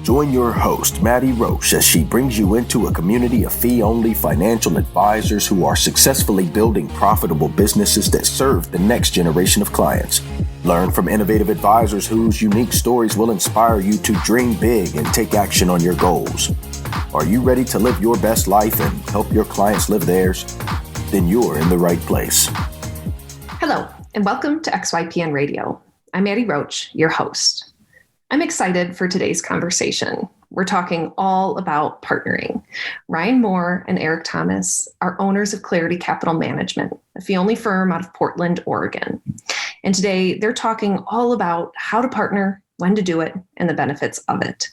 Join your host, Maddie Roche, as she brings you into a community of fee-only financial advisors who are successfully building profitable businesses that serve the next generation of clients. Learn from innovative advisors whose unique stories will inspire you to dream big and take action on your goals. Are you ready to live your best life and help your clients live theirs? Then you're in the right place. Hello, and welcome to XYPN Radio. I'm Maddie Roche, your host. I'm excited for today's conversation. We're talking all about partnering. Ryan Mohr and Eric Thomas are owners of Clarity Capital Management, a fee-only firm out of Portland, Oregon. And today they're talking all about how to partner, when to do it, and the benefits of it.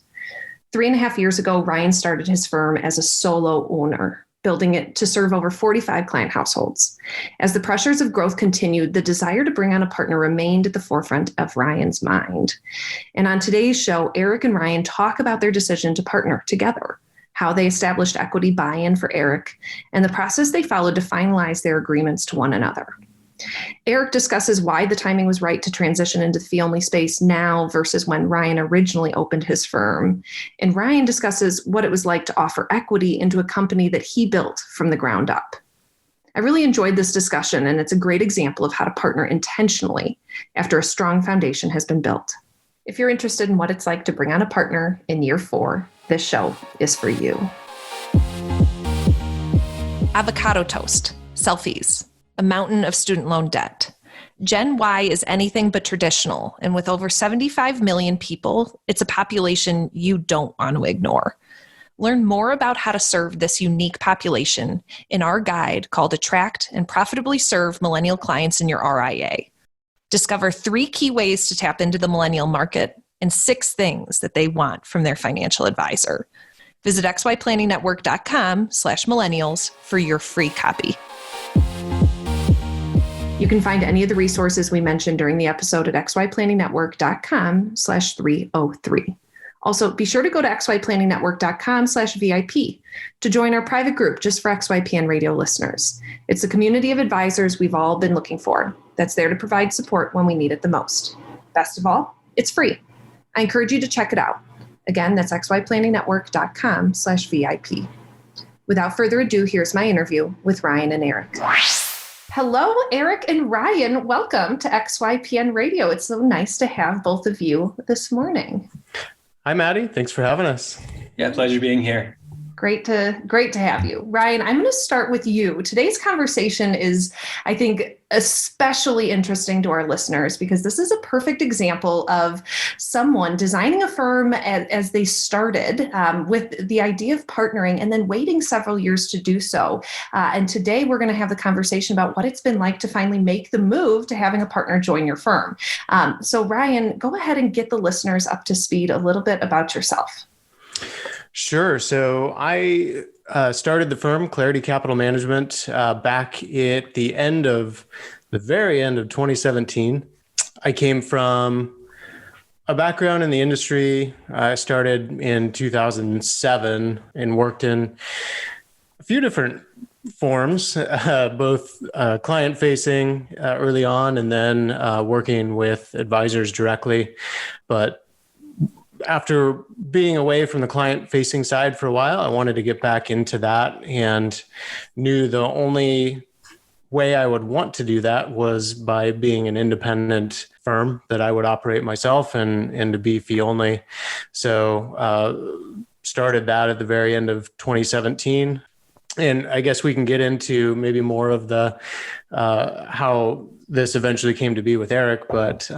3.5 years ago, Ryan started his firm as a solo owner, building it to serve over 45 client households. As the pressures of growth continued, the desire to bring on a partner remained at the forefront of Ryan's mind. And on today's show, Eric and Ryan talk about their decision to partner together, how they established equity buy-in for Eric, and the process they followed to finalize their agreements to one another. Eric discusses why the timing was right to transition into the fee-only space now versus when Ryan originally opened his firm. And Ryan discusses what it was like to offer equity into a company that he built from the ground up. I really enjoyed this discussion, and it's a great example of how to partner intentionally after a strong foundation has been built. If you're interested in what it's like to bring on a partner in year 4, this show is for you. Avocado toast, selfies, a mountain of student loan debt. Gen Y is anything but traditional, and with over 75 million people, it's a population you don't want to ignore. Learn more about how to serve this unique population in our guide called Attract and Profitably Serve Millennial Clients in Your RIA. Discover 3 key ways to tap into the millennial market and 6 things that they want from their financial advisor. Visit xyplanningnetwork.com/millennials for your free copy. You can find any of the resources we mentioned during the episode at xyplanningnetwork.com/303. Also, be sure to go to xyplanningnetwork.com/VIP to join our private group just for XYPN radio listeners. It's a community of advisors we've all been looking for that's there to provide support when we need it the most. Best of all, it's free. I encourage you to check it out. Again, that's xyplanningnetwork.com/VIP. Without further ado, here's my interview with Ryan and Eric. Hello, Eric and Ryan. Welcome to XYPN Radio. It's so nice to have both of you this morning. Hi, Maddie. Thanks for having us. Yeah, pleasure being here. Great to have you. Ryan, I'm going to start with you. Today's conversation is, I think, especially interesting to our listeners because this is a perfect example of someone designing a firm as they started with the idea of partnering and then waiting several years to do so. And today we're going to have the conversation about what it's been like to finally make the move to having a partner join your firm. So Ryan, go ahead and get the listeners up to speed a little bit about yourself. Sure. So I started the firm, Clarity Capital Management, back at the very end of 2017. I came from a background in the industry. I started in 2007 and worked in a few different forms, both client-facing early on and then working with advisors directly. But after being away from the client-facing side for a while, I wanted to get back into that and knew the only way I would want to do that was by being an independent firm that I would operate myself and to be fee only. So started that at the very end of 2017. And I guess we can get into maybe more of the how this eventually came to be with Eric, but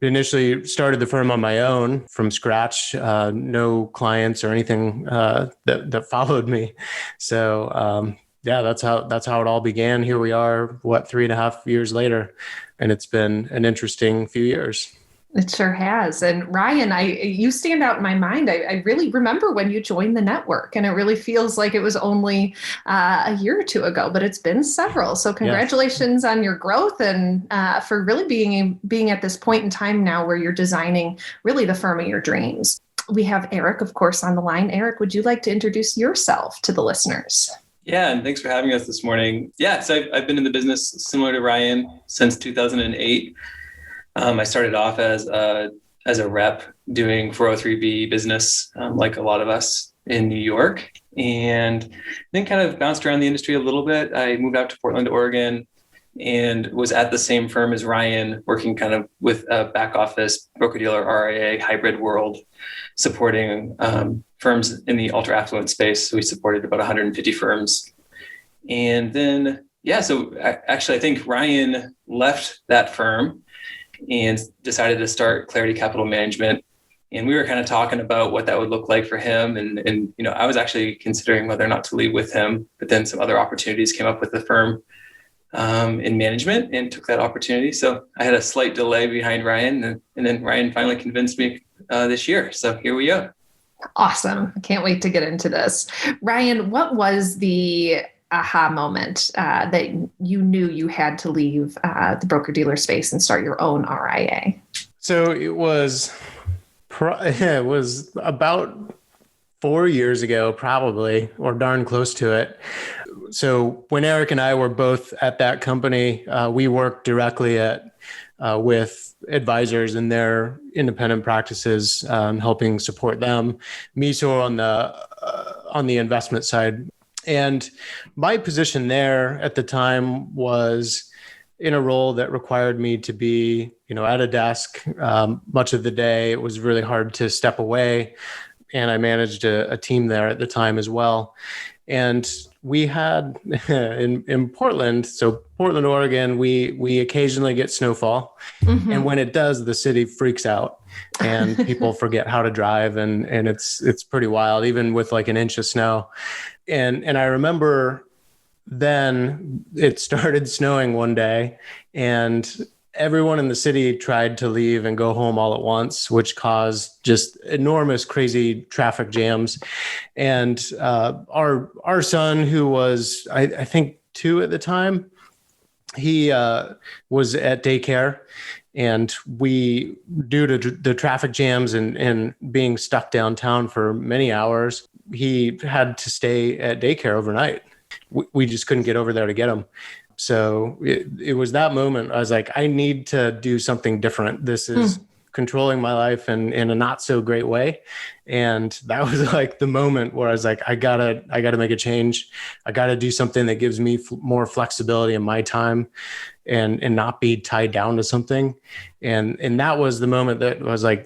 initially started the firm on my own from scratch, no clients or anything that followed me. So that's how it all began. Here we are, 3.5 years later, and it's been an interesting few years. It sure has. And Ryan, you stand out in my mind. I really remember when you joined the network, and it really feels like it was only a year or two ago, but it's been several. So congratulations on your growth and for really being at this point in time now where you're designing really the firm of your dreams. We have Eric, of course, on the line. Eric, would you like to introduce yourself to the listeners? Yeah, and thanks for having us this morning. Yeah, so I've been in the business similar to Ryan since 2008. I started off as a as a rep doing 403B business, like a lot of us in New York, and then kind of bounced around the industry a little bit. I moved out to Portland, Oregon, and was at the same firm as Ryan, working kind of with a back office broker-dealer RIA hybrid world, supporting firms in the ultra affluent space. So we supported about 150 firms. And then, so actually, I think Ryan left that firm and decided to start Clarity Capital Management. And we were kind of talking about what that would look like for him. And I was actually considering whether or not to leave with him, but then some other opportunities came up with the firm in management and took that opportunity. So I had a slight delay behind Ryan, and then Ryan finally convinced me this year. So here we go. Awesome. I can't wait to get into this. Ryan, what was the aha moment that you knew you had to leave the broker-dealer space and start your own RIA? So it was about 4 years ago, probably, or darn close to it. So when Eric and I were both at that company, we worked directly with advisors in their independent practices, helping support them. Me, so on the investment side. And my position there at the time was in a role that required me to be, at a desk much of the day. It was really hard to step away. And I managed a team there at the time as well. And we had in Portland, so Portland, Oregon, we occasionally get snowfall. Mm-hmm. And when it does, the city freaks out and people forget how to drive. And it's pretty wild, even with like an inch of snow. And I remember then it started snowing one day and everyone in the city tried to leave and go home all at once, which caused just enormous, crazy traffic jams. And our son, who was, I think 2 at the time, he was at daycare. And we, due to the traffic jams and being stuck downtown for many hours, he had to stay at daycare overnight. We just couldn't get over there to get him. So it was that moment. I was like, I need to do something different. This is controlling my life in a not so great way. And that was like the moment where I was like, I gotta make a change. I gotta do something that gives me more flexibility in my time and not be tied down to something. And that was the moment that I was like,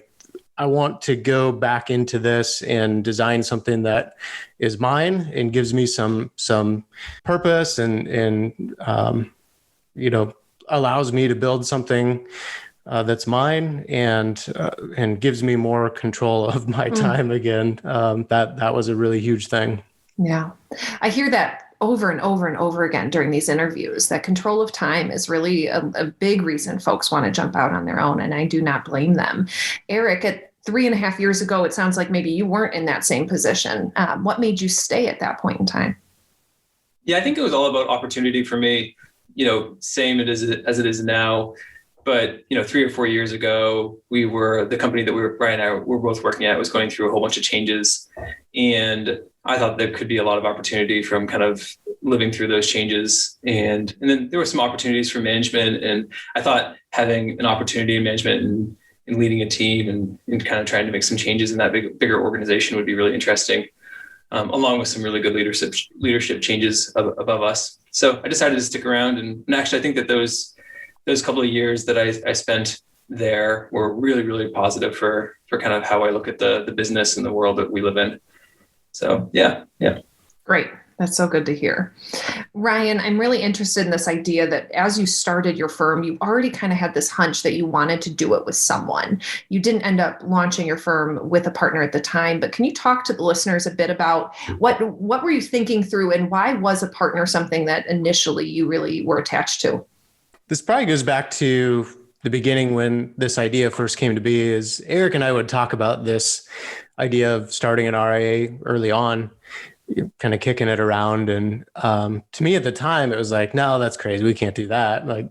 I want to go back into this and design something that is mine and gives me some purpose and allows me to build something that's mine and gives me more control of my time again. That was a really huge thing. Yeah. I hear that over and over and over again during these interviews, that control of time is really a big reason folks want to jump out on their own. And I do not blame them. Eric, at 3.5 years ago, it sounds like maybe you weren't in that same position. What made you stay at that point in time? Yeah, I think it was all about opportunity for me, same as it is now. But, 3 or 4 years ago, the company that Brian and I were both working at was going through a whole bunch of changes. And I thought there could be a lot of opportunity from kind of living through those changes. And then there were some opportunities for management. And I thought having an opportunity in management and leading a team and kind of trying to make some changes in that bigger organization would be really interesting, along with some really good leadership changes above us. So I decided to stick around. And actually, I think that those couple of years that I spent there were really, really positive for kind of how I look at the business and the world that we live in. So, yeah. Great. That's so good to hear. Ryan, I'm really interested in this idea that as you started your firm, you already kind of had this hunch that you wanted to do it with someone. You didn't end up launching your firm with a partner at the time, but can you talk to the listeners a bit about what were you thinking through and why was a partner something that initially you really were attached to? This probably goes back to the beginning when this idea first came to be. Is Eric and I would talk about this idea of starting an RIA early on, kind of kicking it around. And to me at the time, it was like, no, that's crazy. We can't do that. Like,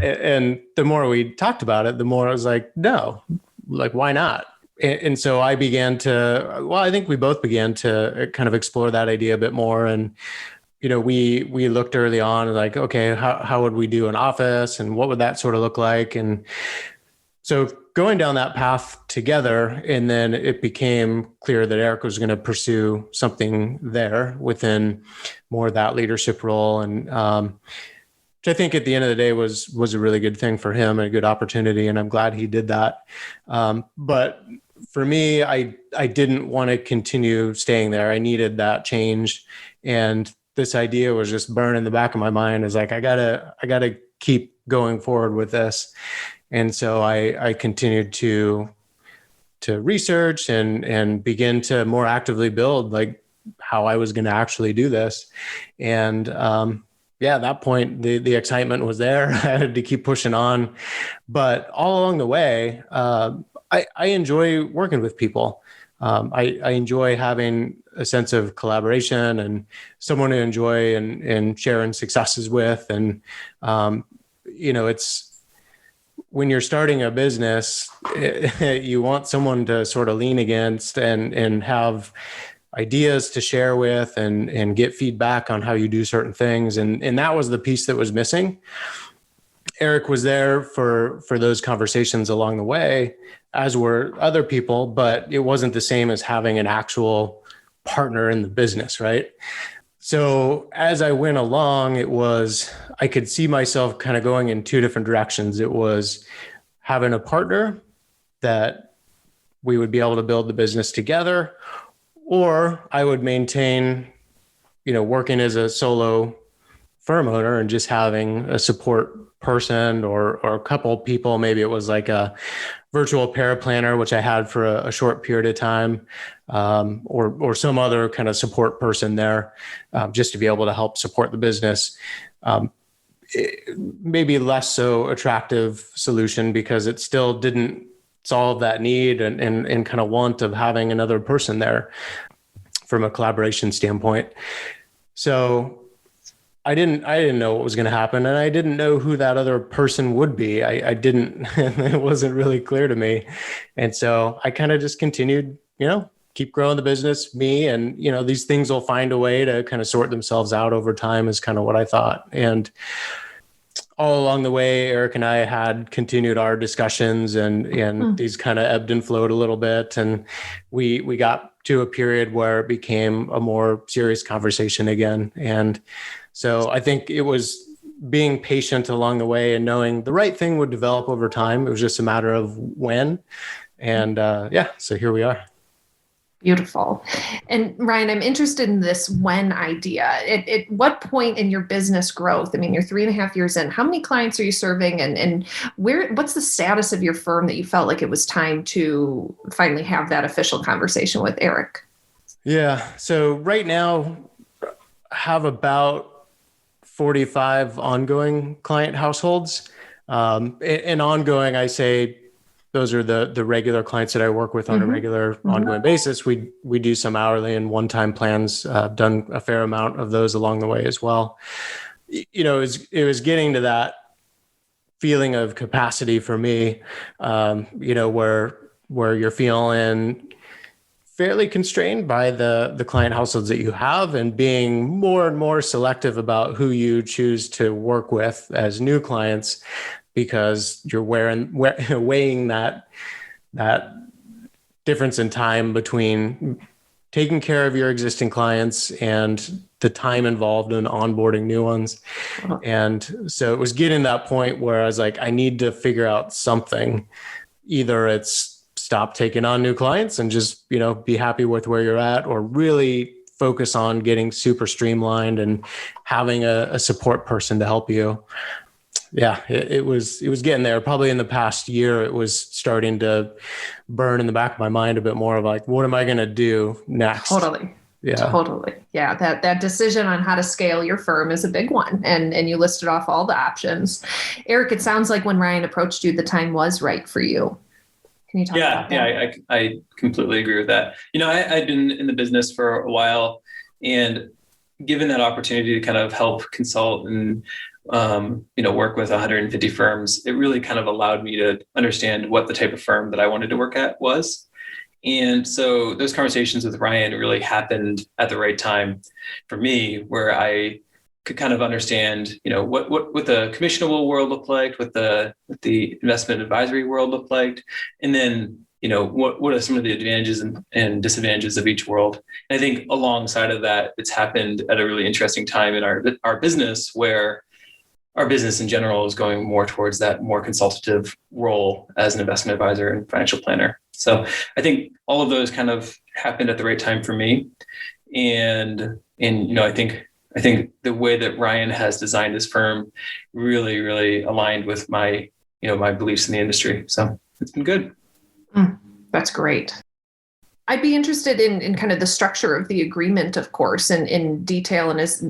and the more we talked about it, the more I was like, no, like, why not? And so I think we both began to kind of explore that idea a bit more. And, we looked early on like, okay, how would we do an office and what would that sort of look like? And So going down that path together, and then it became clear that Eric was going to pursue something there within more of that leadership role. And which I think at the end of the day was a really good thing for him and a good opportunity. And I'm glad he did that. But for me, I didn't want to continue staying there. I needed that change. And this idea was just burning in the back of my mind. Is like, I gotta keep going forward with this. And so I continued to research and begin to more actively build like how I was going to actually do this. And at that point, the excitement was there. I had to keep pushing on. But all along the way, I enjoy working with people. I enjoy having a sense of collaboration and someone to enjoy and sharing successes with. And, it's when you're starting a business, you want someone to sort of lean against and have ideas to share with and get feedback on how you do certain things. And that was the piece that was missing. Eric was there for those conversations along the way, as were other people, but it wasn't the same as having an actual partner in the business, right? So as I went along, I could see myself kind of going in two different directions. It was having a partner that we would be able to build the business together, or I would maintain, working as a solo firm owner and just having a support person or a couple of people. Maybe it was like a virtual paraplanner, which I had for a short period of time, or some other kind of support person there, just to be able to help support the business. Maybe less so attractive solution because it still didn't solve that need and kind of want of having another person there from a collaboration standpoint. So I didn't know what was going to happen, and I didn't know who that other person would be. I didn't, it wasn't really clear to me. And so I kind of just continued, keep growing the business, me, and, these things will find a way to kind of sort themselves out over time is kind of what I thought. And all along the way, Eric and I had continued our discussions and these kind of ebbed and flowed a little bit. And we got to a period where it became a more serious conversation again. And so I think it was being patient along the way and knowing the right thing would develop over time. It was just a matter of when. And so here we are. Beautiful. And Ryan, I'm interested in this when idea. At what point in your business growth, I mean, you're 3.5 years in, how many clients are you serving and what's the status of your firm that you felt like it was time to finally have that official conversation with Eric? Yeah. So right now I have about 45 ongoing client households. And ongoing, I say, those are the regular clients that I work with on a regular ongoing basis. We do some hourly and one-time plans. I've done a fair amount of those along the way as well. It was getting to that feeling of capacity for me, where you're feeling fairly constrained by the client households that you have and being more and more selective about who you choose to work with as new clients, because you're weighing that difference in time between taking care of your existing clients and the time involved in onboarding new ones. And so it was getting to that point where I was like, I need to figure out something. Either it's stop taking on new clients and just, be happy with where you're at, or really focus on getting super streamlined and having a support person to help you. Yeah, it was getting there. Probably in the past year, it was starting to burn in the back of my mind a bit more of like, what am I going to do next? Totally. Yeah. Totally. Yeah. That decision on how to scale your firm is a big one. And you listed off all the options. Eric, it sounds like when Ryan approached you, the time was right for you. Can you talk about that? Yeah, I completely agree with that. I'd been in the business for a while, and given that opportunity to kind of help consult and work with 150 firms, it really kind of allowed me to understand what the type of firm that I wanted to work at was. And so those conversations with Ryan really happened at the right time for me, where I could kind of understand, what the commissionable world looked like, what the investment advisory world looked like, and then, what are some of the advantages and disadvantages of each world. And I think alongside of that, it's happened at a really interesting time in our business, where our business in general is going more towards that more consultative role as an investment advisor and financial planner. So I think all of those kind of happened at the right time for me. And I think the way that Ryan has designed his firm really, really aligned with my beliefs in the industry. So it's been good. That's great. I'd be interested in kind of the structure of the agreement, of course, and in detail, and as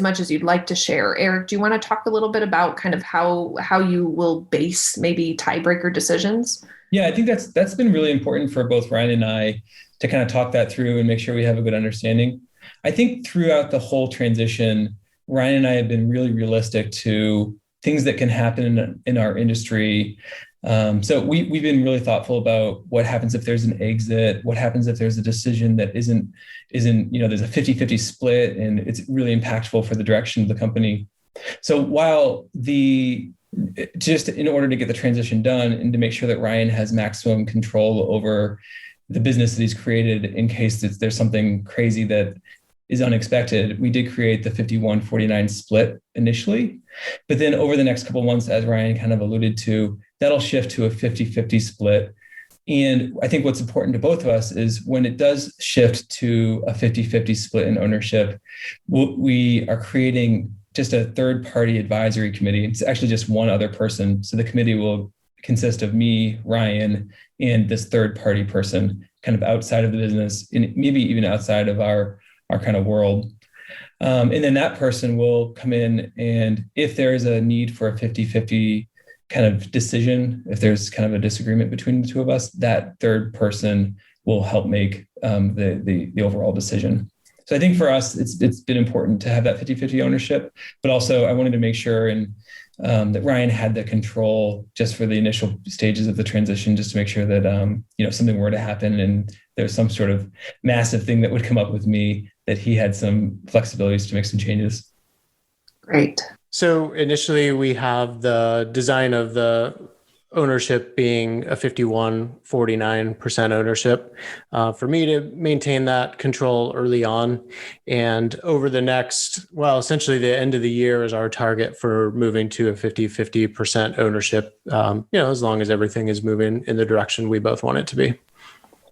much as you'd like to share. Eric, do you want to talk a little bit about kind of how you will base maybe tiebreaker decisions? Yeah, I think that's been really important for both Ryan and I to kind of talk that through and make sure we have a good understanding. I think throughout the whole transition, Ryan and I have been really realistic to things that can happen in our industry. So we've been really thoughtful about what happens if there's an exit, what happens if there's a decision that isn't, there's a 50-50 split and it's really impactful for the direction of the company. So while just in order to get the transition done and to make sure that Ryan has maximum control over the business that he's created in case there's something crazy that is unexpected, we did create the 51-49 split initially. But then over the next couple of months, as Ryan kind of alluded to, that'll shift to a 50-50 split. And I think what's important to both of us is when it does shift to a 50-50 split in ownership, we are creating just a third-party advisory committee. It's actually just one other person. So the committee will consist of me, Ryan, and this third-party person kind of outside of the business and maybe even outside of our kind of world. And then that person will come in, and if there is a need for a 50-50 kind of decision, if there's kind of a disagreement between the two of us, that third person will help make the overall decision. So I think for us, it's been important to have that 50-50 ownership, but also I wanted to make sure that Ryan had the control just for the initial stages of the transition, just to make sure that if something were to happen and there's some sort of massive thing that would come up with me, that he had some flexibilities to make some changes. Great. So initially we have the design of the ownership being a 51-49% ownership for me to maintain that control early on. And over the next, essentially the end of the year is our target for moving to a 50-50% ownership, as long as everything is moving in the direction we both want it to be.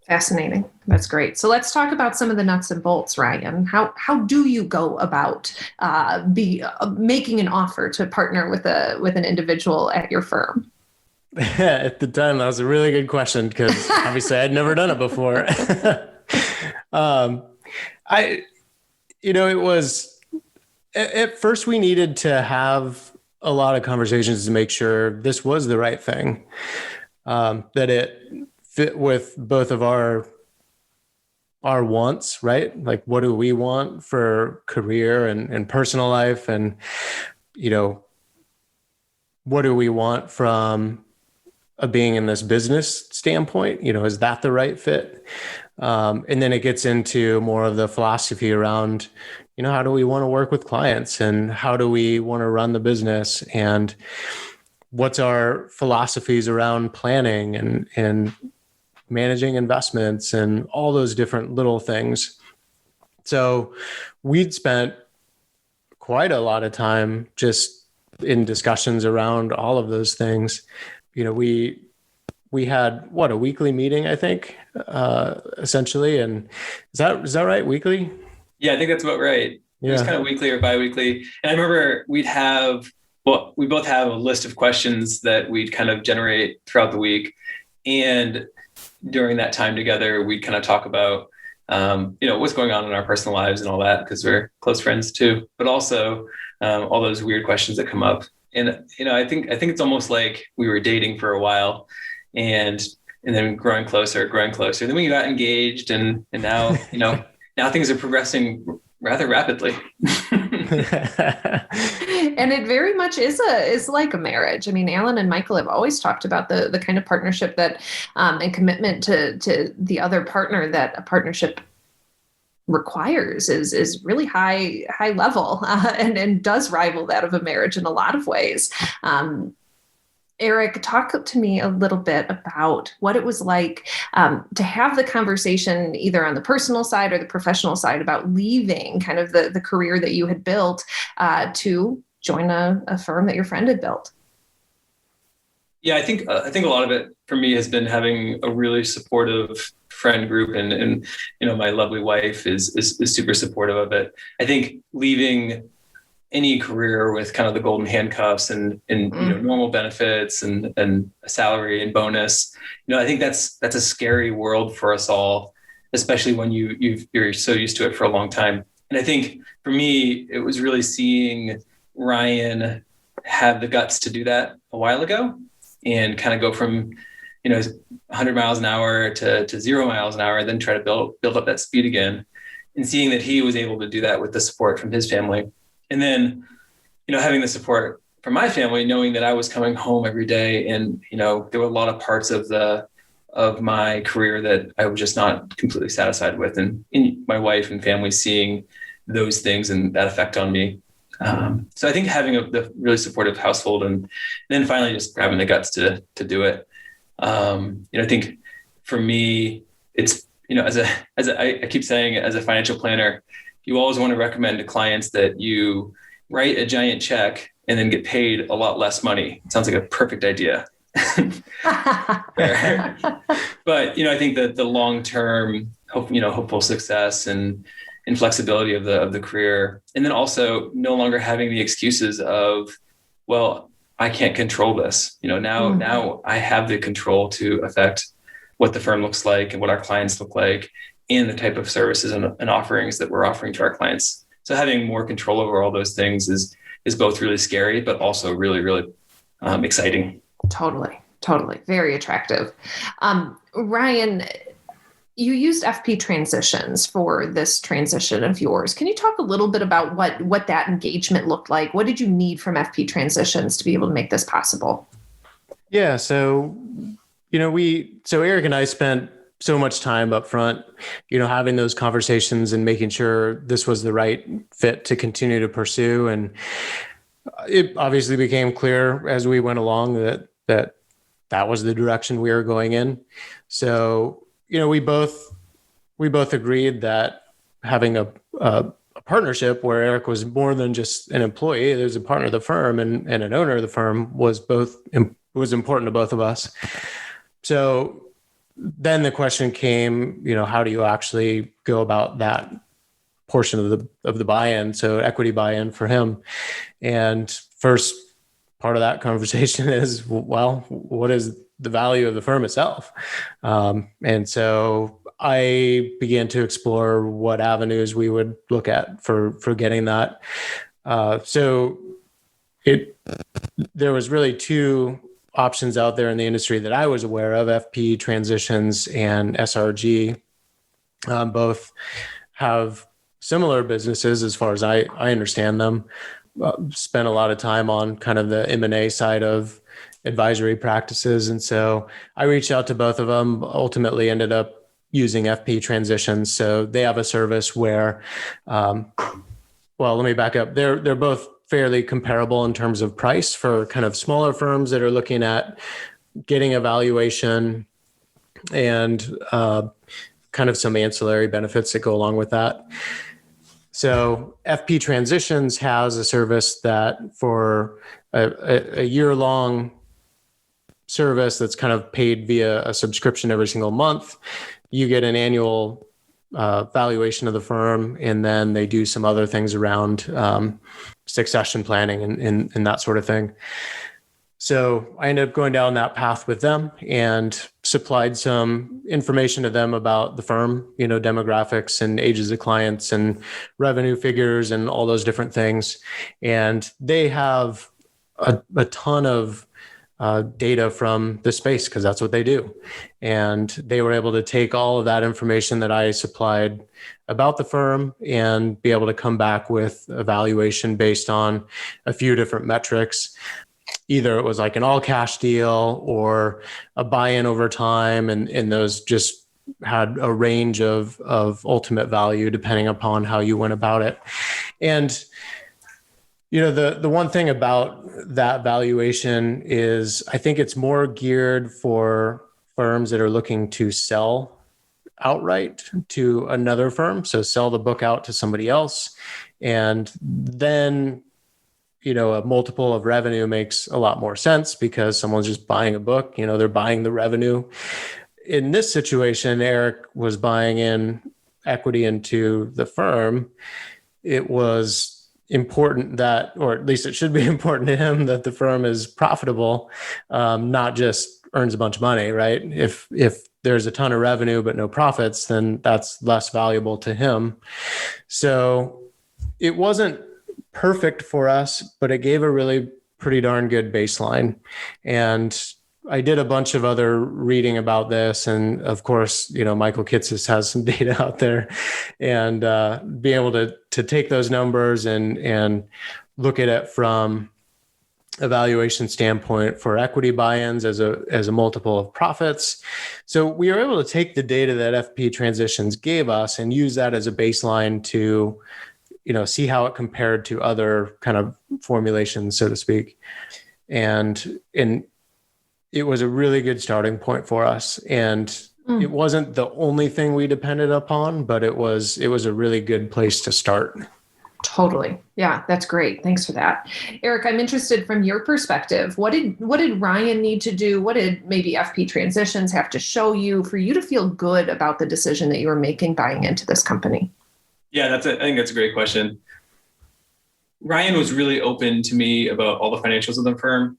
Fascinating. That's great. So let's talk about some of the nuts and bolts, Ryan. How do you go about making an offer to partner with an individual at your firm? At the time, that was a really good question because obviously I'd never done it before. It was at first we needed to have a lot of conversations to make sure this was the right thing, that it fit with both of our wants, right? Like, what do we want for career and personal life? And, what do we want from a being in this business standpoint? Is that the right fit? And then it gets into more of the philosophy around, how do we want to work with clients and how do we want to run the business and what's our philosophies around planning and managing investments and all those different little things. So we'd spent quite a lot of time just in discussions around all of those things. We had a weekly meeting, I think, essentially. And is that right? Weekly? Yeah, I think that's about right. Yeah. It was kind of weekly or biweekly. And I remember we both have a list of questions that we'd kind of generate throughout the week. And during that time together, we'd kind of talk about, what's going on in our personal lives and all that, because we're close friends too, but also all those weird questions that come up. And, I think it's almost like we were dating for a while and then growing closer. Then we got engaged and now, now things are progressing rather rapidly. And it very much is like a marriage. I mean, Alan and Michael have always talked about the kind of partnership that and commitment to the other partner that a partnership requires is really high level and does rival that of a marriage in a lot of ways. Eric, talk to me a little bit about what it was like to have the conversation either on the personal side or the professional side about leaving kind of the career that you had built to join a firm that your friend had built. Yeah, I think a lot of it for me has been having a really supportive friend group, and my lovely wife is super supportive of it. I think leaving any career with kind of the golden handcuffs and normal benefits and a salary and bonus, I think that's a scary world for us all, especially when you're so used to it for a long time. And I think for me, it was really seeing Ryan have the guts to do that a while ago and kind of go from 100 miles an hour to 0 miles an hour, and then try to build up that speed again, and seeing that he was able to do that with the support from his family. And then, having the support from my family, knowing that I was coming home every day, and there were a lot of parts of my career that I was just not completely satisfied with, and my wife and family seeing those things and that effect on me. So I think having the really supportive household, and then finally just having the guts to do it. I think for me, it's I keep saying, as a financial planner, you always want to recommend to clients that you write a giant check and then get paid a lot less money. It sounds like a perfect idea. But I think that the long-term hopeful success and flexibility of the career, and then also no longer having the excuses of, well, I can't control this. Now I have the control to affect what the firm looks like and what our clients look like, and the type of services and offerings that we're offering to our clients. So having more control over all those things is both really scary, but also really, really exciting. Totally. Very attractive. Ryan, you used FP transitions for this transition of yours. Can you talk a little bit about what that engagement looked like? What did you need from FP transitions to be able to make this possible? Yeah. So, Eric and I spent so much time up front, having those conversations and making sure this was the right fit to continue to pursue. And it obviously became clear as we went along that was the direction we were going in. So, we both agreed that having a partnership where Eric was more than just an employee, there's a partner of the firm and an owner of the firm was important to both of us. So then the question came, how do you actually go about that portion of the buy-in? So equity buy-in for him. And first part of that conversation is, well, what is the value of the firm itself? And so I began to explore what avenues we would look at for getting that. So there was really two options out there in the industry that I was aware of: FP transitions and SRG. Both have similar businesses as far as I understand them. Spent a lot of time on kind of the M&A side of advisory practices. And so I reached out to both of them, ultimately ended up using FP transitions. So they have a service where, let me back up. They're both fairly comparable in terms of price for kind of smaller firms that are looking at getting a valuation and kind of some ancillary benefits that go along with that. So FP Transitions has a service that for a year-long service that's kind of paid via a subscription every single month, you get an annual valuation of the firm, and then they do some other things around succession planning and that sort of thing. So I ended up going down that path with them and supplied some information to them about the firm, demographics and ages of clients and revenue figures and all those different things. And they have a ton of data from the space because that's what they do. And they were able to take all of that information that I supplied about the firm and be able to come back with a valuation based on a few different metrics. Either it was like an all cash deal or a buy-in over time. And those just had a range of ultimate value depending upon how you went about it. And the one thing about that valuation is I think it's more geared for firms that are looking to sell outright to another firm. So sell the book out to somebody else. And then, a multiple of revenue makes a lot more sense because someone's just buying a book, they're buying the revenue. In this situation, Eric was buying in equity into the firm. It was important that, or at least it should be important to him, that the firm is profitable, not just earns a bunch of money, right? If there's a ton of revenue but no profits, then that's less valuable to him. So it wasn't perfect for us, but it gave a really pretty darn good baseline. And I did a bunch of other reading about this. And of course, Michael Kitces has some data out there, and being able to take those numbers and look at it from a valuation standpoint for equity buy-ins as a multiple of profits. So we were able to take the data that FP Transitions gave us and use that as a baseline to see how it compared to other kind of formulations, so to speak. And it was a really good starting point for us. And it wasn't the only thing we depended upon, but it was a really good place to start. Totally. Yeah, that's great. Thanks for that. Eric, I'm interested from your perspective. What did Ryan need to do? What did maybe FP Transitions have to show you for you to feel good about the decision that you were making buying into this company? Yeah, I think that's a great question. Ryan was really open to me about all the financials of the firm.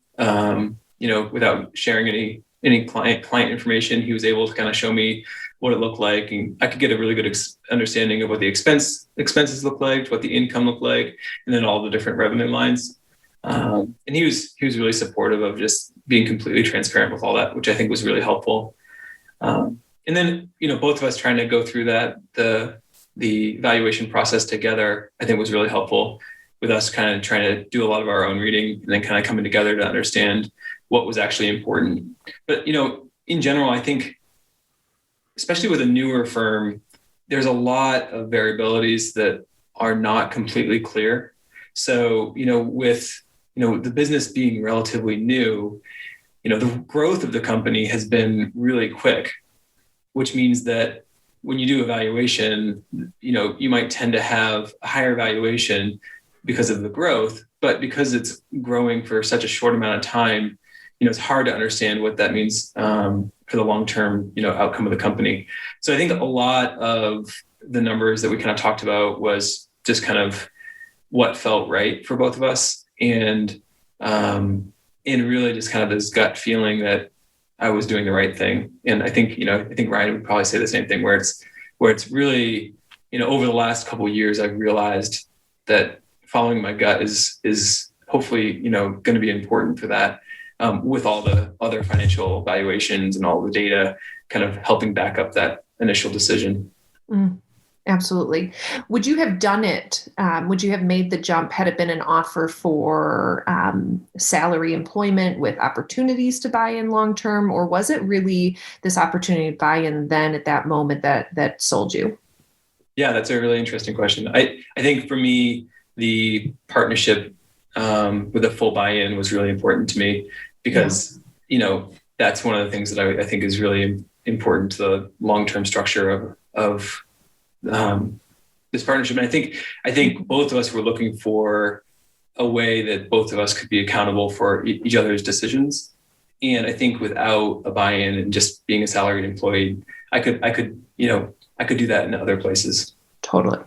Without sharing any client information, he was able to kind of show me what it looked like, and I could get a really good understanding of what the expenses look like, what the income looked like, and then all the different revenue lines. And he was really supportive of just being completely transparent with all that, which I think was really helpful. And then both of us trying to go through the evaluation process together, I think was really helpful, with us kind of trying to do a lot of our own reading and then kind of coming together to understand what was actually important. But, in general, I think, especially with a newer firm, there's a lot of variabilities that are not completely clear. So, with, the business being relatively new, the growth of the company has been really quick, which means that when you do evaluation, you might tend to have a higher valuation because of the growth, but because it's growing for such a short amount of time, it's hard to understand what that means for the long-term, outcome of the company. So I think a lot of the numbers that we kind of talked about was just kind of what felt right for both of us, and really just kind of this gut feeling that I was doing the right thing. And I think Ryan would probably say the same thing, where it's really, over the last couple of years, I've realized that following my gut is hopefully, going to be important for that. With all the other financial valuations and all the data kind of helping back up that initial decision. Absolutely. Would you have done it? Would you have made the jump had it been an offer for salary employment with opportunities to buy in long term, or was it really this opportunity to buy in then at that moment that sold you? Yeah, that's a really interesting question. I think for me, the partnership with a full buy-in was really important to me, because that's one of the things that I think is really important to the long-term structure of this partnership. And I think both of us were looking for a way that both of us could be accountable for each other's decisions. And I think without a buy-in and just being a salaried employee, I could do that in other places. Totally.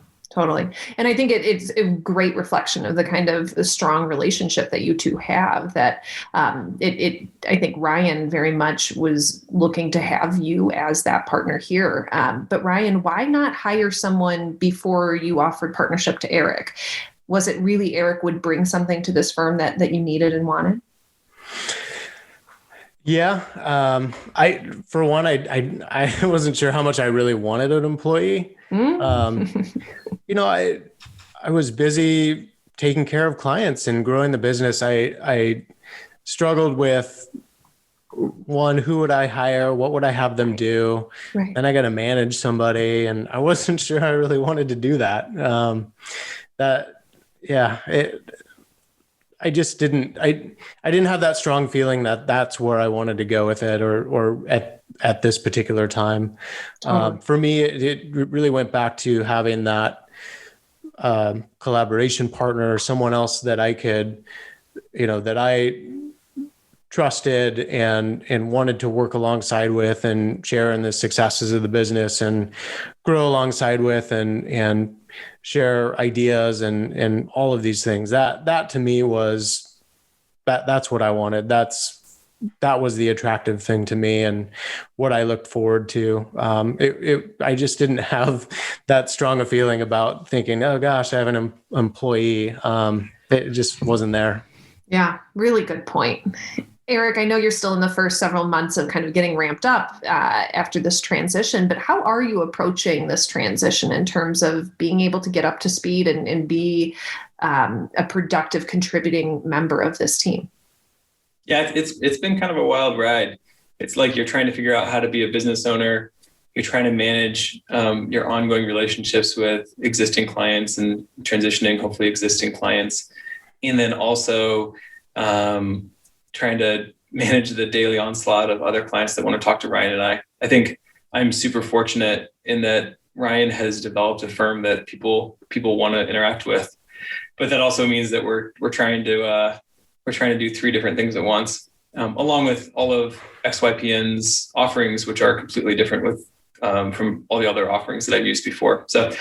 And I think it's a great reflection of the kind of strong relationship that you two have, that I think Ryan very much was looking to have you as that partner here. But Ryan, why not hire someone before you offered partnership to Eric? Was it really Eric would bring something to this firm that you needed and wanted? Yeah. I wasn't sure how much I really wanted an employee. I was busy taking care of clients and growing the business. I struggled with one, who would I hire? What would I have them do? Right. Then I got to manage somebody, and I wasn't sure I really wanted to do that. I just didn't. I didn't have that strong feeling that that's where I wanted to go with it, or at this particular time. Totally. For me, it really went back to having that collaboration partner, someone else that I could, that I trusted and wanted to work alongside with and share in the successes of the business and grow alongside with and share ideas and all of these things. That to me was that's what I wanted. That was the attractive thing to me and what I looked forward to. I just didn't have that strong a feeling about thinking, oh gosh, I have an employee. It just wasn't there. Yeah, really good point. Eric, I know you're still in the first several months of kind of getting ramped up after this transition, but how are you approaching this transition in terms of being able to get up to speed and be a productive contributing member of this team? Yeah, it's been kind of a wild ride. It's like you're trying to figure out how to be a business owner. You're trying to manage your ongoing relationships with existing clients and transitioning, hopefully, existing clients. And then also trying to manage the daily onslaught of other clients that want to talk to Ryan and I. I think I'm super fortunate in that Ryan has developed a firm that people want to interact with. But that also means that we're trying to do three different things at once, along with all of XYPN's offerings, which are completely different with from all the other offerings that I've used before. So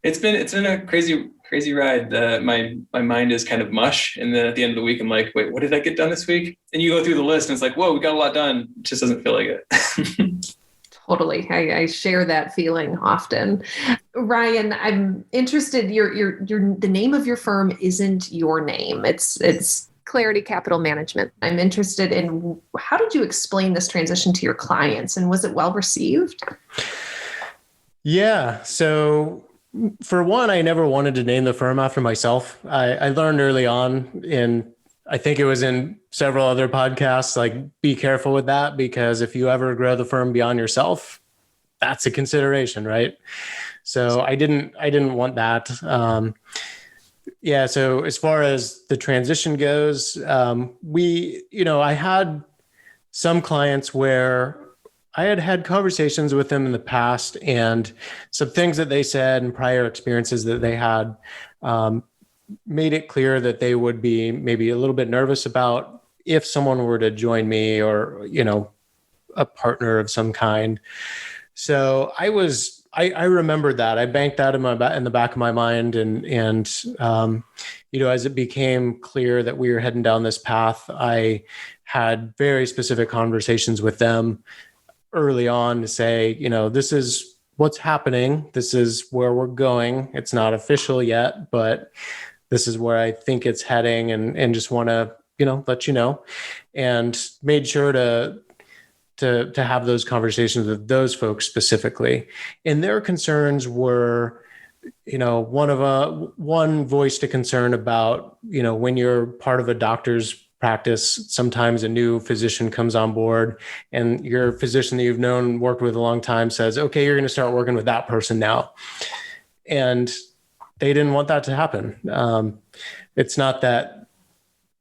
it's been a crazy ride. My mind is kind of mush, and then at the end of the week, I'm like, wait, what did I get done this week? And you go through the list, and it's like, whoa, we got a lot done. It just doesn't feel like it. Totally. I share that feeling often. Ryan, I'm interested. The name of your firm isn't your name. It's Clarity Capital Management. I'm interested in how did you explain this transition to your clients, and was it well received? Yeah. So for one, I never wanted to name the firm after myself. I learned early on I think it was in several other podcasts, like be careful with that, because if you ever grow the firm beyond yourself, that's a consideration, right? So I didn't want that. So as far as the transition goes, I had some clients where I had conversations with them in the past, and some things that they said and prior experiences that they had made it clear that they would be maybe a little bit nervous about if someone were to join me or, a partner of some kind. So I remembered that. I banked that in the back of my mind. And as it became clear that we were heading down this path, I had very specific conversations with them early on to say, this is what's happening. This is where we're going. It's not official yet, but this is where I think it's heading, and just want to, let you know, and made sure to have those conversations with those folks specifically. And their concerns were, one voiced a concern about, when you're part of a doctor's practice, sometimes a new physician comes on board and your physician that you've known, worked with a long time says, okay, you're going to start working with that person now. And they didn't want that to happen. It's not that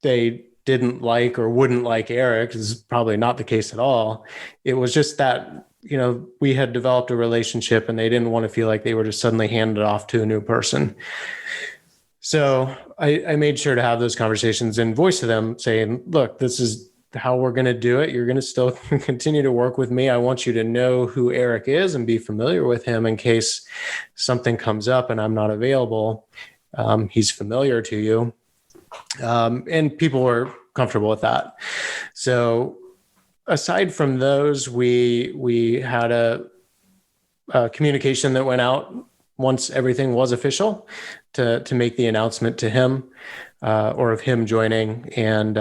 they didn't like or wouldn't like Eric. This is probably not the case at all. It was just that, we had developed a relationship and they didn't want to feel like they were just suddenly handed off to a new person. So I made sure to have those conversations and voice to them saying, look, this is how we're going to do it. You're going to still continue to work with me. I want you to know who Eric is and be familiar with him in case something comes up and I'm not available. He's familiar to you. And people were comfortable with that. So aside from those, we had a communication that went out once everything was official to make the announcement to him or of him joining, and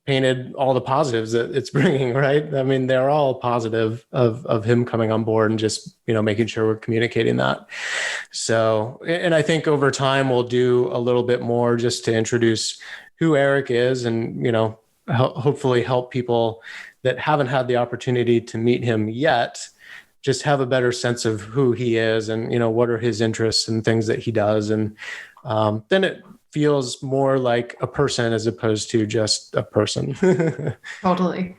painted all the positives that it's bringing, right? I mean, they're all positive of him coming on board, and just, making sure we're communicating that. So, and I think over time we'll do a little bit more just to introduce who Eric is and, hopefully help people that haven't had the opportunity to meet him yet just have a better sense of who he is and, what are his interests and things that he does. And then it feels more like a person as opposed to just a person. Totally.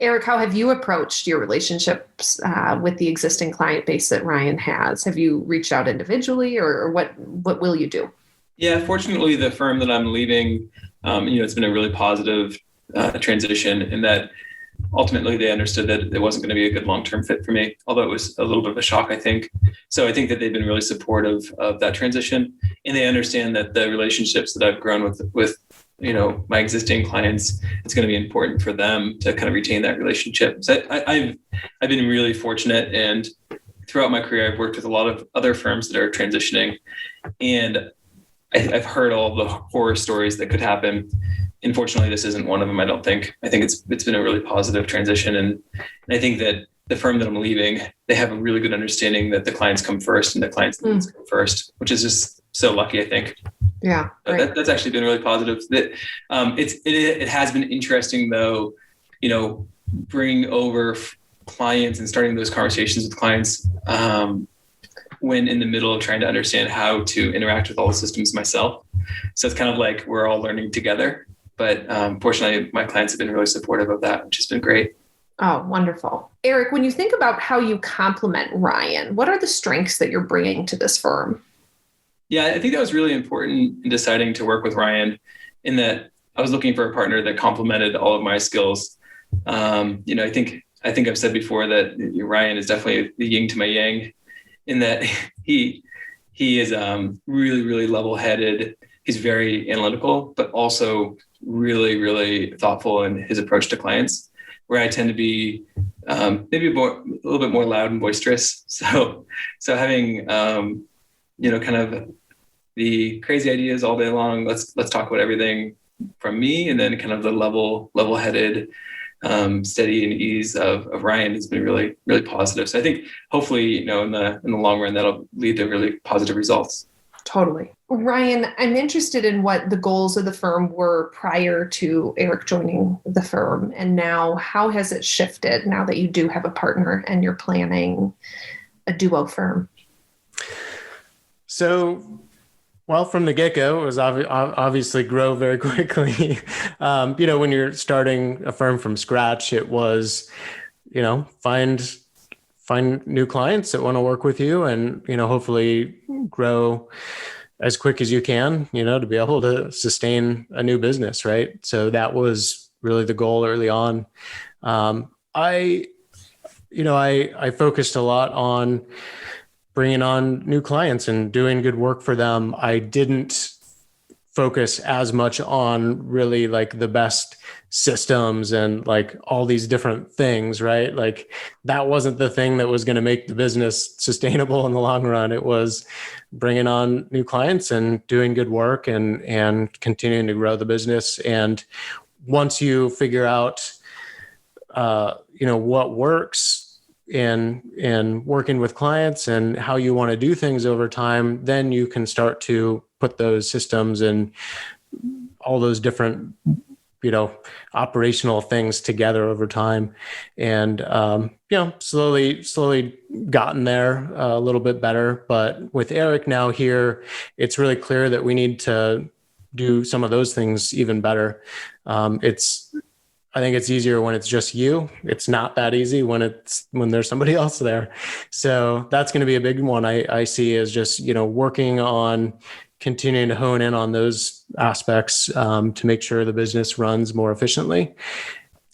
Eric, how have you approached your relationships with the existing client base that Ryan has? Have you reached out individually, or what will you do? Yeah, fortunately, the firm that I'm leaving, it's been a really positive transition in that ultimately they understood that it wasn't going to be a good long-term fit for me, although it was a little bit of a shock, I think. So I think that they've been really supportive of that transition, and they understand that the relationships that I've grown with my existing clients, it's going to be important for them to kind of retain that relationship. So I've been really fortunate, and throughout my career, I've worked with a lot of other firms that are transitioning, and I've heard all the horror stories that could happen. Unfortunately, this isn't one of them, I don't think. I think it's been a really positive transition. And I think that the firm that I'm leaving, they have a really good understanding that the clients come first and the clients' needs come first, which is just so lucky, I think. Yeah. That's actually been really positive. It has been interesting, though, bringing over clients and starting those conversations with clients when in the middle of trying to understand how to interact with all the systems myself. So it's kind of like we're all learning together. But fortunately, my clients have been really supportive of that, which has been great. Oh, wonderful. Eric, when you think about how you complement Ryan, what are the strengths that you're bringing to this firm? Yeah, I think that was really important in deciding to work with Ryan, in that I was looking for a partner that complemented all of my skills. I think I've said before that Ryan is definitely the yin to my yang, in that he is really, really level-headed. He's very analytical, but also really, really thoughtful in his approach to clients, where I tend to be maybe a little bit more loud and boisterous. So having, kind of the crazy ideas all day long, let's talk about everything from me, and then kind of the level-headed, steady and ease of Ryan has been really, really positive. So I think hopefully, in the long run, that'll lead to really positive results. Totally. Ryan, I'm interested in what the goals of the firm were prior to Eric joining the firm. And now, how has it shifted now that you do have a partner and you're planning a duo firm? So, well, from the get-go, it was obviously grow very quickly. When you're starting a firm from scratch, it was, find new clients that want to work with you and, hopefully grow as quick as you can, to be able to sustain a new business. Right. So that was really the goal early on. I focused a lot on bringing on new clients and doing good work for them. I didn't focus as much on really like the best systems and like all these different things, right? Like that wasn't the thing that was going to make the business sustainable in the long run. It was bringing on new clients and doing good work and continuing to grow the business. And once you figure out, what works in working with clients and how you want to do things over time, then you can start to put those systems and all those different, operational things together over time. And, slowly gotten there a little bit better. But with Eric now here, it's really clear that we need to do some of those things even better. I think it's easier when it's just you. It's not that easy when there's somebody else there. So that's going to be a big one I see is just, working on continuing to hone in on those aspects to make sure the business runs more efficiently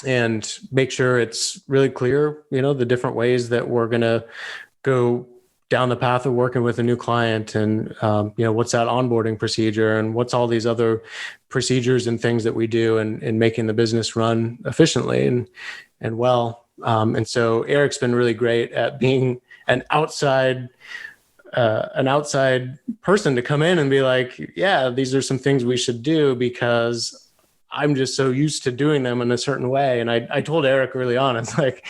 and make sure it's really clear, the different ways that we're going to go down the path of working with a new client and, what's that onboarding procedure and what's all these other procedures and things that we do and making the business run efficiently and well. And so Eric's been really great at being an outside person to come in and be like, yeah, these are some things we should do because I'm just so used to doing them in a certain way. And I told Eric early on, it's like,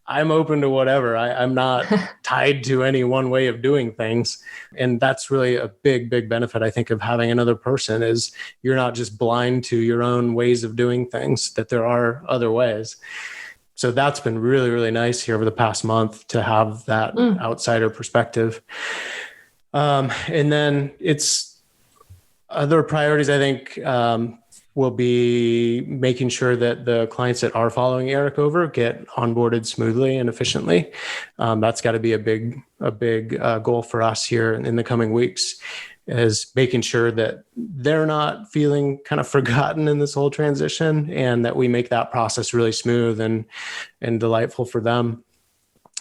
I'm open to whatever. I'm not tied to any one way of doing things. And that's really a big, big benefit, I think, of having another person is you're not just blind to your own ways of doing things, that there are other ways. So that's been really, really nice here over the past month to have that outsider perspective. And then it's other priorities, I think, will be making sure that the clients that are following Eric over get onboarded smoothly and efficiently. That's got to be a big goal for us here in the coming weeks, is making sure that they're not feeling kind of forgotten in this whole transition, and that we make that process really smooth and delightful for them.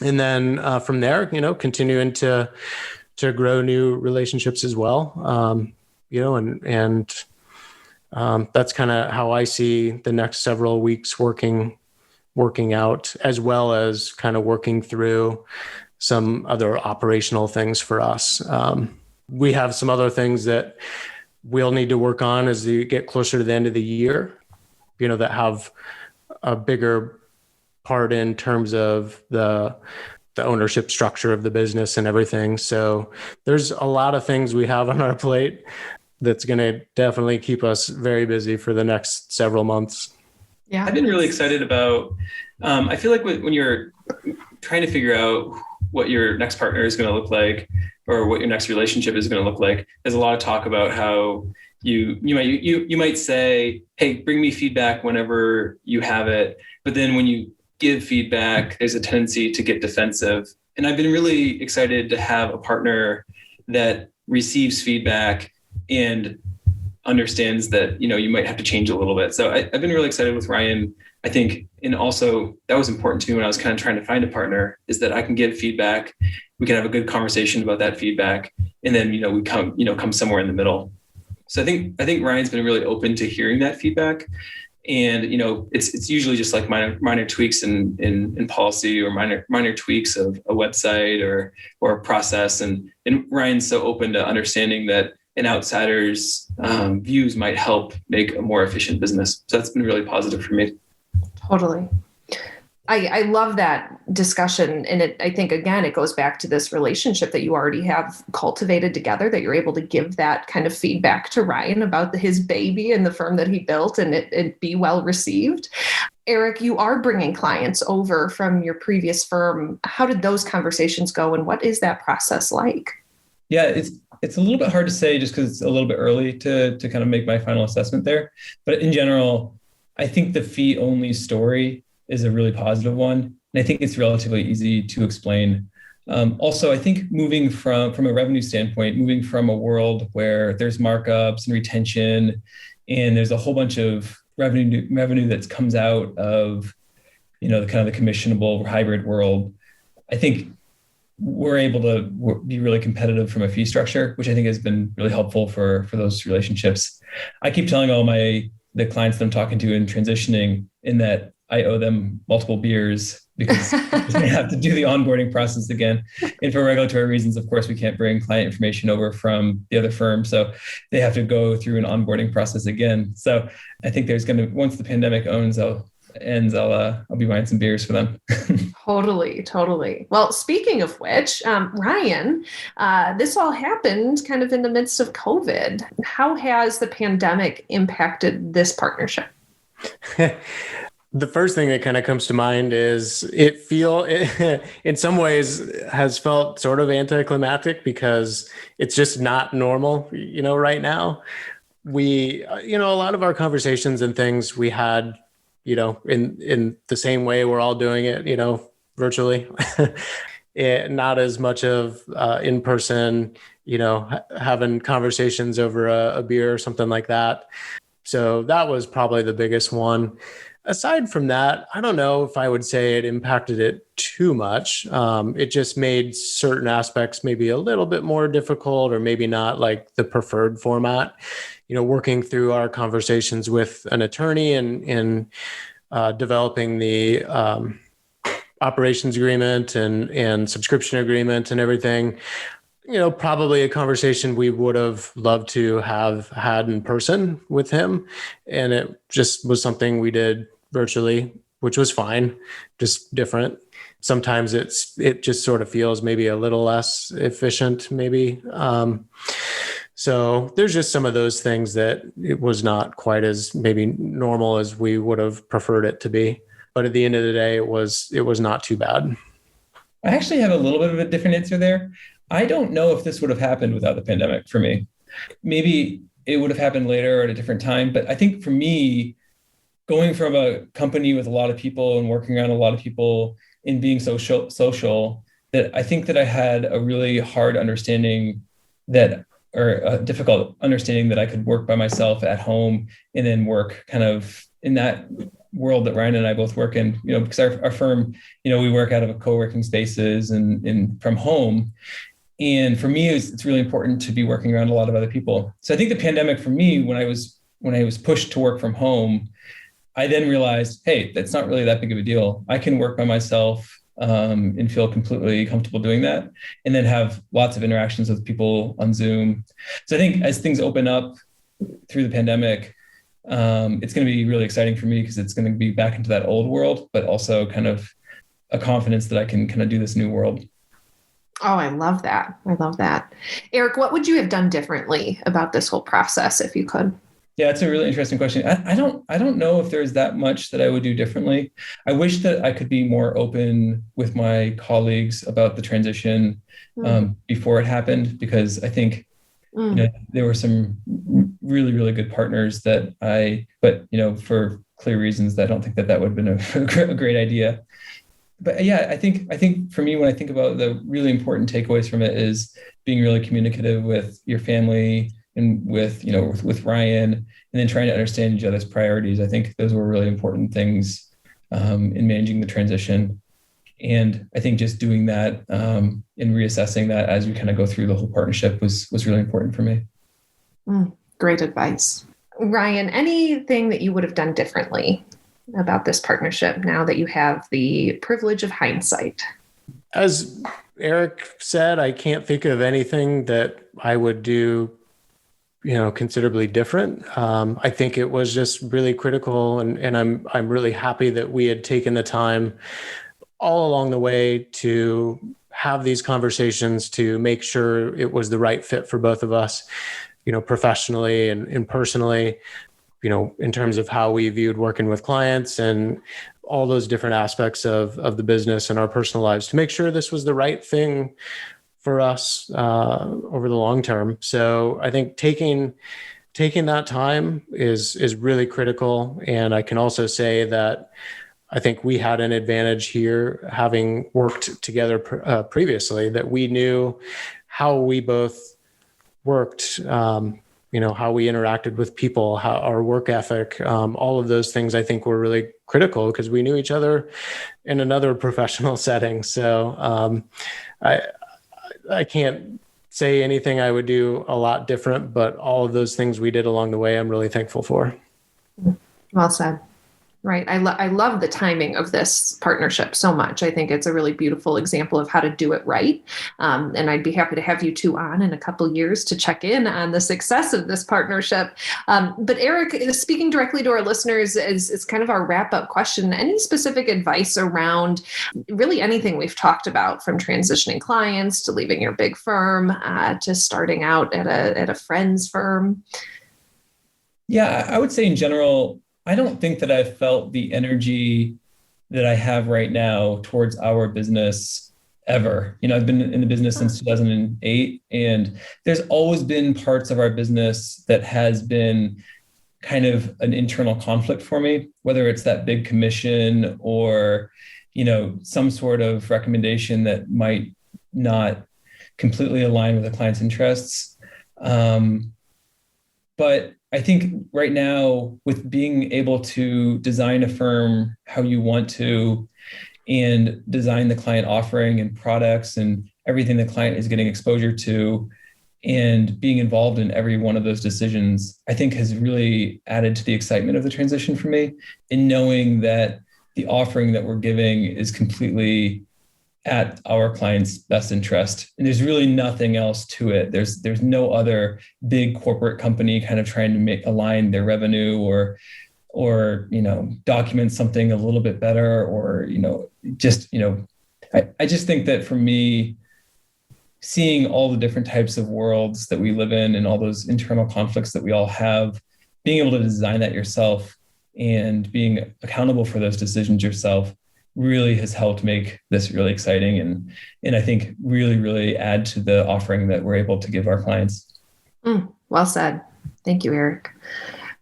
And then from there, continuing to grow new relationships as well. That's kind of how I see the next several weeks working out, as well as kind of working through some other operational things for us. We have some other things that we'll need to work on as we get closer to the end of the year, that have a bigger part in terms of the ownership structure of the business and everything. So there's a lot of things we have on our plate that's going to definitely keep us very busy for the next several months. Yeah, I've been really excited about, I feel like when you're trying to figure out what your next partner is going to look like, or what your next relationship is going to look like, there's a lot of talk about how you might say, hey, bring me feedback whenever you have it. But then when you give feedback, there's a tendency to get defensive. And I've been really excited to have a partner that receives feedback and understands that, you might have to change a little bit. So I've been really excited with Ryan, I think. And also that was important to me when I was kind of trying to find a partner, is that I can give feedback. We can have a good conversation about that feedback. And then, we come somewhere in the middle. So I think Ryan's been really open to hearing that feedback. And, it's usually just like minor tweaks in policy, or minor tweaks of a website or a process. And Ryan's so open to understanding that an outsider's views might help make a more efficient business. So that's been really positive for me. Totally. I love that discussion. And I think, again, it goes back to this relationship that you already have cultivated together, that you're able to give that kind of feedback to Ryan about his baby and the firm that he built, and it be well received. Eric, you are bringing clients over from your previous firm. How did those conversations go, and what is that process like? Yeah, it's a little bit hard to say, just because it's a little bit early to kind of make my final assessment there. But in general, I think the fee-only story is a really positive one. And I think it's relatively easy to explain. Also, I think moving from a revenue standpoint, moving from a world where there's markups and retention, and there's a whole bunch of revenue that comes out of, the kind of the commissionable hybrid world, I think we're able to be really competitive from a fee structure, which I think has been really helpful for those relationships. I keep telling all the clients that I'm talking to and transitioning, in that I owe them multiple beers, because they have to do the onboarding process again. And for regulatory reasons, of course, we can't bring client information over from the other firm. So they have to go through an onboarding process again. So I think once the pandemic ends, I'll be buying some beers for them. Totally. Well, speaking of which, Ryan, this all happened kind of in the midst of COVID. How has the pandemic impacted this partnership? The first thing that kind of comes to mind is it in some ways has felt sort of anticlimactic, because it's just not normal, right now. We, a lot of our conversations and things we had, in the same way we're all doing it, virtually, not as much of in person, having conversations over a beer or something like that. So that was probably the biggest one. Aside from that, I don't know if I would say it impacted it too much. It just made certain aspects maybe a little bit more difficult, or maybe not like the preferred format. Working through our conversations with an attorney and developing the operations agreement and subscription agreement and everything. Probably a conversation we would have loved to have had in person with him. And it just was something we did virtually. which was fine, just different. Sometimes it just sort of feels maybe a little less efficient, maybe. So there's just some of those things that it was not quite as maybe normal as we would have preferred it to be. But at the end of the day, it was not too bad. I actually have a little bit of a different answer there. I don't know if this would have happened without the pandemic for me. Maybe it would have happened later or at a different time. But I think for me, going from a company with a lot of people and working around a lot of people and being social, that I think that I had a really hard understanding or a difficult understanding that I could work by myself at home and then work kind of in that world that Ryan and I both work in, because our firm, we work out of a co-working spaces and from home. And for me, it's really important to be working around a lot of other people. So I think the pandemic for me, when I was pushed to work from home, I then realized, hey, that's not really that big of a deal. I can work by myself and feel completely comfortable doing that, and then have lots of interactions with people on Zoom. So I think as things open up through the pandemic, it's going to be really exciting for me because it's going to be back into that old world, but also kind of a confidence that I can kind of do this new world. Oh, I love that. I love that. Eric, what would you have done differently about this whole process if you could? Yeah, it's a really interesting question. I don't know if there's that much that I would do differently. I wish that I could be more open with my colleagues about the transition before it happened, because I think there were some really, really good partners but for clear reasons, I don't think that would have been a great idea. But yeah, I think for me, when I think about the really important takeaways from it, is being really communicative with your family and with Ryan, and then trying to understand each other's priorities. I think those were really important things in managing the transition. And I think just doing that and reassessing that as we kind of go through the whole partnership was really important for me. Great advice. Ryan, anything that you would have done differently about this partnership now that you have the privilege of hindsight? As Eric said, I can't think of anything that I would do considerably different. I think it was just really critical, and I'm really happy that we had taken the time all along the way to have these conversations to make sure it was the right fit for both of us, professionally and personally, in terms of how we viewed working with clients and all those different aspects of the business and our personal lives, to make sure this was the right thing for us over the long term. So I think taking that time is really critical. And I can also say that I think we had an advantage here, having worked together previously, that we knew how we both worked, how we interacted with people, how our work ethic, all of those things I think were really critical because we knew each other in another professional setting. So I can't say anything I would do a lot different, but all of those things we did along the way, I'm really thankful for. Well said. Right. I love the timing of this partnership so much. I think it's a really beautiful example of how to do it right. And I'd be happy to have you two on in a couple of years to check in on the success of this partnership. But Eric, speaking directly to our listeners is kind of our wrap-up question. Any specific advice around really anything we've talked about, from transitioning clients to leaving your big firm to starting out at a friend's firm? Yeah, I would say in general, I don't think that I've felt the energy that I have right now towards our business ever. I've been in the business since 2008, and there's always been parts of our business that has been kind of an internal conflict for me, whether it's that big commission or, some sort of recommendation that might not completely align with the client's interests. But I think right now, with being able to design a firm how you want to, and design the client offering and products and everything the client is getting exposure to, and being involved in every one of those decisions, I think has really added to the excitement of the transition for me, in knowing that the offering that we're giving is completely at our client's best interest. And there's really nothing else to it. There's no other big corporate company kind of trying to align their revenue or or, document something a little bit better, or, I just think that for me, seeing all the different types of worlds that we live in and all those internal conflicts that we all have, being able to design that yourself and being accountable for those decisions yourself really has helped make this really exciting and I think really, really add to the offering that we're able to give our clients. Well said. Thank you, Eric.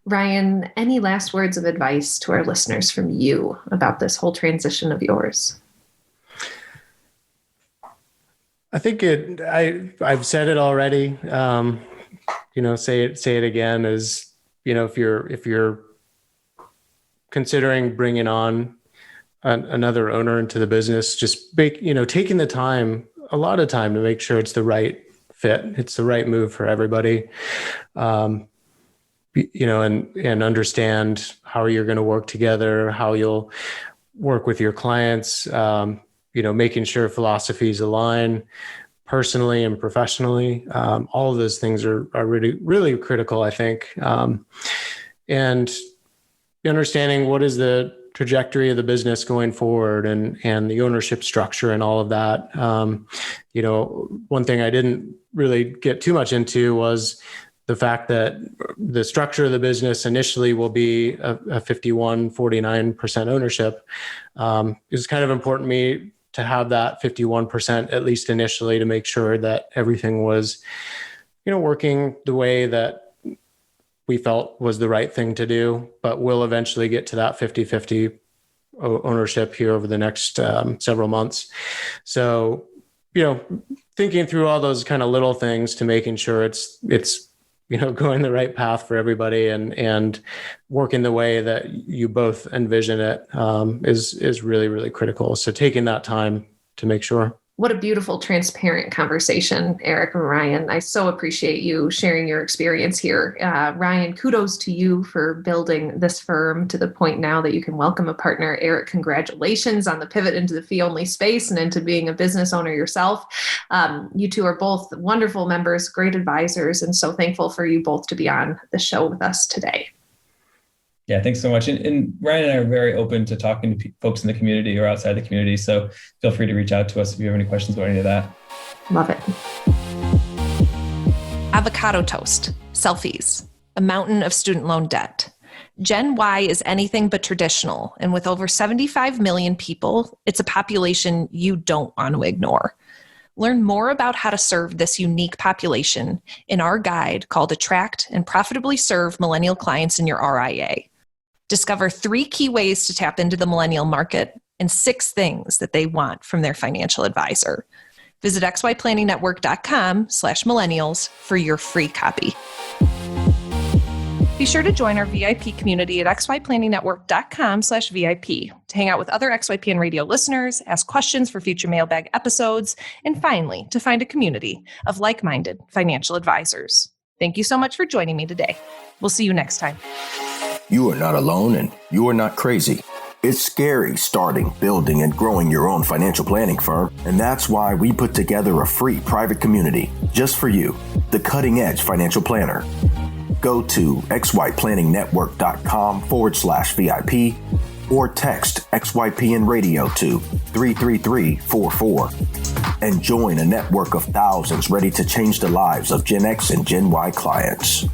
Ryan, any last words of advice to our listeners from you about this whole transition of yours? I think I've said it already. Say it again is, if you're considering bringing on another owner into the business, just taking the time, a lot of time to make sure it's the right fit. It's the right move for everybody. And understand how you're going to work together, how you'll work with your clients, making sure philosophies align personally and professionally. All of those things are really, really critical, I think. And understanding what is the trajectory of the business going forward and the ownership structure and all of that. One thing I didn't really get too much into was the fact that the structure of the business initially will be a 51-49% ownership. It's kind of important to me to have that 51%, at least initially, to make sure that everything was, working the way that we felt was the right thing to do, but we'll eventually get to that 50-50 ownership here over the next several months. So, thinking through all those kind of little things to making sure it's going the right path for everybody and working the way that you both envision it is really, really critical. So taking that time to make sure. What a beautiful, transparent conversation, Eric and Ryan. I so appreciate you sharing your experience here. Ryan, kudos to you for building this firm to the point now that you can welcome a partner. Eric, congratulations on the pivot into the fee-only space and into being a business owner yourself. You two are both wonderful members, great advisors, and so thankful for you both to be on the show with us today. Yeah, thanks so much. And Ryan and I are very open to talking to folks in the community or outside the community. So feel free to reach out to us if you have any questions about any of that. Love it. Avocado toast, selfies, a mountain of student loan debt. Gen Y is anything but traditional. And with over 75 million people, it's a population you don't want to ignore. Learn more about how to serve this unique population in our guide called Attract and Profitably Serve Millennial Clients in Your RIA. Discover 3 key ways to tap into the millennial market and 6 things that they want from their financial advisor. Visit xyplanningnetwork.com/millennials for your free copy. Be sure to join our VIP community at xyplanningnetwork.com/VIP to hang out with other XYPN radio listeners, ask questions for future mailbag episodes, and finally, to find a community of like-minded financial advisors. Thank you so much for joining me today. We'll see you next time. You are not alone and you are not crazy. It's scary starting, building, and growing your own financial planning firm, and that's why we put together a free private community just for you, the Cutting Edge Financial Planner. Go to xyplanningnetwork.com/VIP or text XYPN Radio to 33344 and join a network of thousands ready to change the lives of Gen X and Gen Y clients.